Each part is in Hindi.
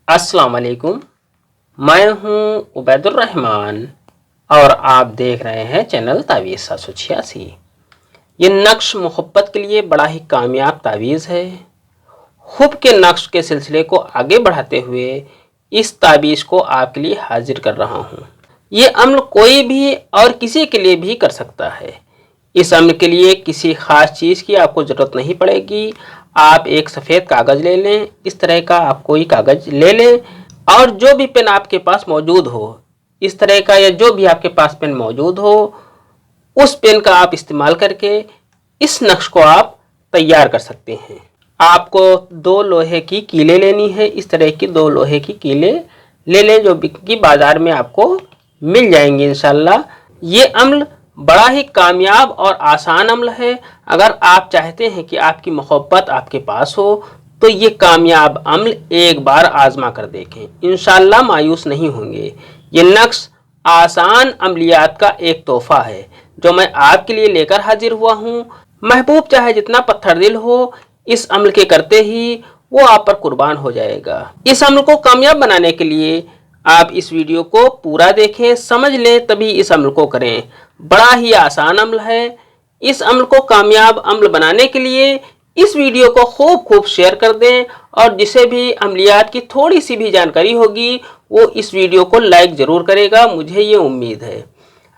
अस्सलाम वालेकुम। मैं हूं उबैदुर रहमान और आप देख रहे हैं चैनल तावीज़ 786। ये नक्श मोहब्बत के लिए बड़ा ही कामयाब तावीज़ है। हुब के नक्श के सिलसिले को आगे बढ़ाते हुए इस तावीज़ को आपके लिए हाजिर कर रहा हूं। ये अमल कोई भी और किसी के लिए भी कर सकता है। इस अमल के लिए किसी ख़ास चीज़ की आपको ज़रूरत नहीं पड़ेगी। आप एक सफ़ेद कागज़ ले लें, इस तरह का आप कोई कागज़ ले लें और जो भी पेन आपके पास मौजूद हो, इस तरह का या जो भी आपके पास पेन मौजूद हो, उस पेन का आप इस्तेमाल करके इस नक्श को आप तैयार कर सकते हैं। आपको 2 लोहे की कीलें लेनी है। इस तरह की 2 लोहे की कीलें ले लें जो कि बाज़ार में आपको मिल जाएंगी इंशाल्लाह। ये अमल बड़ा ही कामयाब और आसान अमल है। अगर आप चाहते हैं कि आपकी मोहब्बत आपके पास हो तो ये कामयाब अमल एक बार आजमा कर देखें, इंशाल्लाह मायूस नहीं होंगे। ये नक्श आसान अमलियात का एक तोहफा है जो मैं आपके लिए लेकर हाजिर हुआ हूँ। महबूब चाहे जितना पत्थर दिल हो, इस अमल के करते ही वो आप पर कुर्बान हो जाएगा। इस अमल को कामयाब बनाने के लिए आप इस वीडियो को पूरा देखें, समझ लें, तभी इस अमल को करें। बड़ा ही आसान अमल है। इस अमल को कामयाब अमल बनाने के लिए इस वीडियो को खूब शेयर कर दें और जिसे भी अमलियात की थोड़ी सी भी जानकारी होगी वो इस वीडियो को लाइक ज़रूर करेगा, मुझे ये उम्मीद है।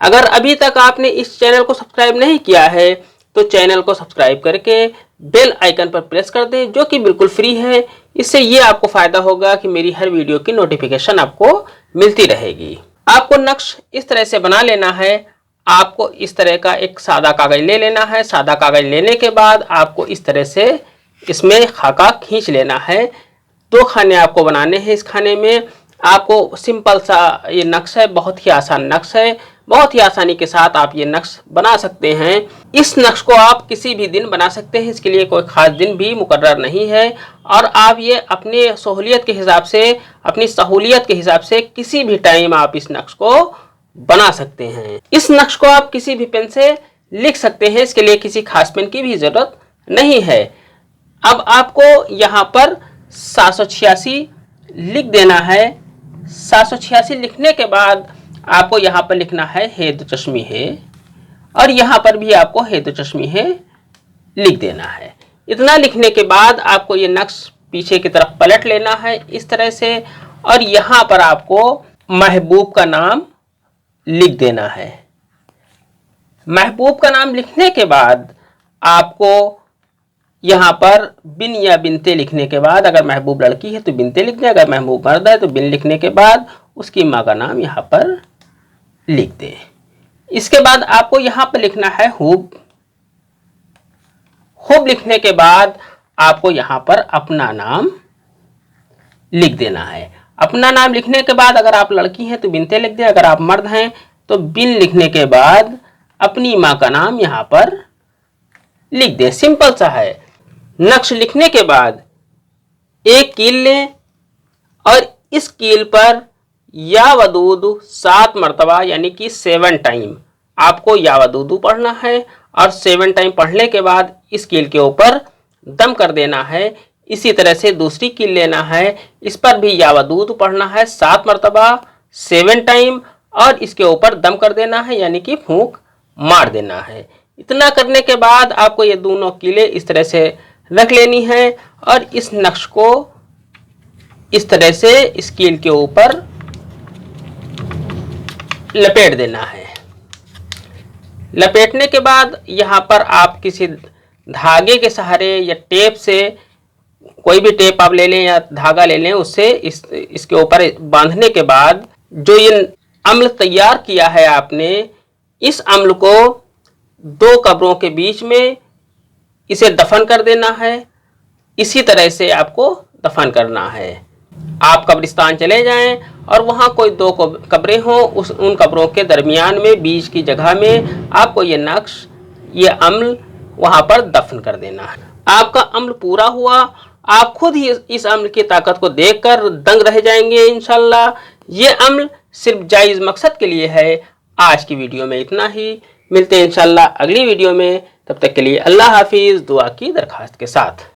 अगर अभी तक आपने इस चैनल को सब्सक्राइब नहीं किया है तो चैनल को सब्सक्राइब करके बेल आइकन पर प्रेस कर दें जो कि बिल्कुल फ्री है। इससे ये आपको फ़ायदा होगा कि मेरी हर वीडियो की नोटिफिकेशन आपको मिलती रहेगी। आपको नक्श इस तरह से बना लेना है। आपको इस तरह का एक सादा कागज़ ले लेना है। सादा कागज़ लेने के बाद आपको इस तरह से इसमें खाका खींच लेना है। 2 खाने आपको बनाने हैं। इस खाने में आपको सिंपल सा ये नक्श है, बहुत ही आसान नक्श है। बहुत ही आसानी के साथ आप ये नक्श बना सकते हैं। इस नक्श को आप किसी भी दिन बना सकते हैं, इसके लिए कोई ख़ास दिन भी मुकर्रर नहीं है और आप ये अपने सहूलियत के हिसाब से, अपनी सहूलियत के हिसाब से किसी भी टाइम आप इस नक्श को बना सकते हैं। इस नक्श को आप किसी भी पेन से लिख सकते हैं, इसके लिए किसी खास पेन की भी ज़रूरत नहीं है। अब आपको यहाँ पर 786 लिख देना है। 786 लिखने के बाद आपको यहाँ पर लिखना है हे दो चश्मी है और यहाँ पर भी आपको हे दो चश्मी है लिख देना है। इतना लिखने के बाद आपको ये नक्श पीछे की तरफ पलट लेना है इस तरह से और यहाँ पर आपको महबूब का नाम लिख देना है। महबूब का नाम लिखने के बाद आपको यहाँ पर बिन या बिनते लिखने के बाद, अगर महबूब लड़की है तो बिनते लिख दें, अगर महबूब मर्द है तो बिन लिखने के बाद उसकी माँ का नाम यहाँ पर लिख दें। इसके बाद आपको यहाँ पर लिखना है हुब। हुब लिखने के बाद आपको यहाँ पर अपना नाम लिख देना है। अपना नाम लिखने के बाद अगर आप लड़की हैं तो बिनते लिख दें, अगर आप मर्द हैं तो बिन लिखने के बाद अपनी माँ का नाम यहाँ पर लिख दें। सिंपल सा है। नक्श लिखने के बाद एक कील लें और इस कील पर या वदूदु 7 मरतबा यानी कि 7 टाइम आपको या वदूदु पढ़ना है और 7 टाइम पढ़ने के बाद इस कील के ऊपर दम कर देना है। इसी तरह से दूसरी कील लेना है, इस पर भी या वदूदु पढ़ना है 7 मरतबा 7 टाइम और इसके ऊपर दम कर देना है यानी कि फूंक मार देना है। इतना करने के बाद आपको ये दोनों कीलें इस तरह से रख लेनी है और इस नक्श को इस तरह से इस कील के ऊपर लपेट देना है। लपेटने के बाद यहाँ पर आप किसी धागे के सहारे या टेप से, कोई भी टेप आप ले लें या धागा ले लें, उससे इसके ऊपर बांधने के बाद जो ये अम्ल तैयार किया है आपने, इस अम्ल को 2 कब्रों के बीच में इसे दफन कर देना है। इसी तरह से आपको दफन करना है। आप कब्रिस्तान चले जाएं और वहाँ कोई 2 कब्रें हों, उन कब्रों के दरमियान में बीच की जगह में आपको ये नक्श, ये अम्ल वहाँ पर दफन कर देना है। आपका अम्ल पूरा हुआ। आप खुद ही इस अम्ल की ताकत को देखकर दंग रह जाएंगे इंशाल्लाह। ये अम्ल सिर्फ जायज़ मकसद के लिए है। आज की वीडियो में इतना ही। मिलते हैं इंशाल्लाह अगली वीडियो में। तब तक के लिए अल्लाह हाफिज़, दुआ की दरख्वास्त के साथ।